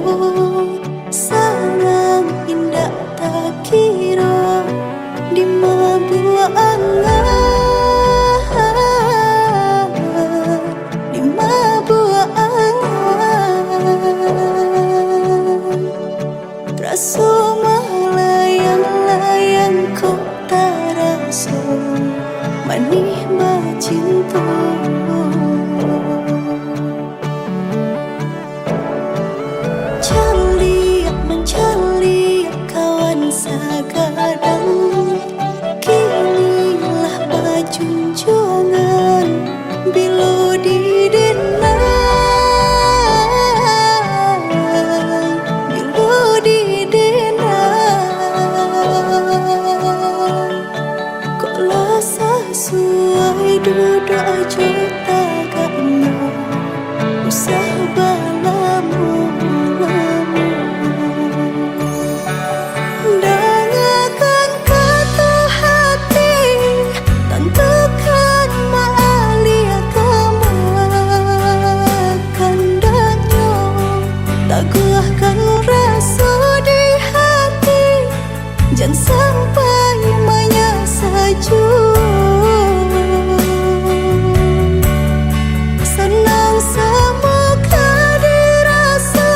bodoh. Sangat indah tak kira di mabuk angan, di mabuk angan. Rasa melayang-layang kau tak rasa manis bercinta. Caliak mencaliak kawan segadang, kinilah berjunjungan bila didenang, bila didenang. Kalau sesuai duduk juta gaknya usah balamu. Dengarkan kata hati, tentukan ma'alia kemakan danyo. Teguhkan rasa di hati, jangan sampai menyesaju. Senang semoga dirasa,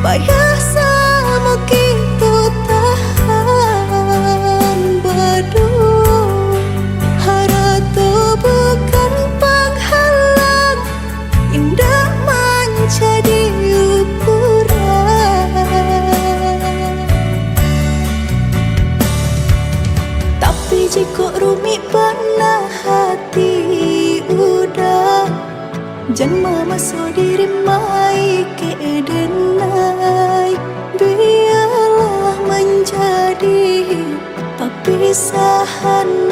payah sama kita tahan berdua. Harata bukan penghalang, indah menjadi ukuran. Tapi jika rumit benar hati udah, jangan masuk diri mai kedenai. Biarlah menjadi perpisahan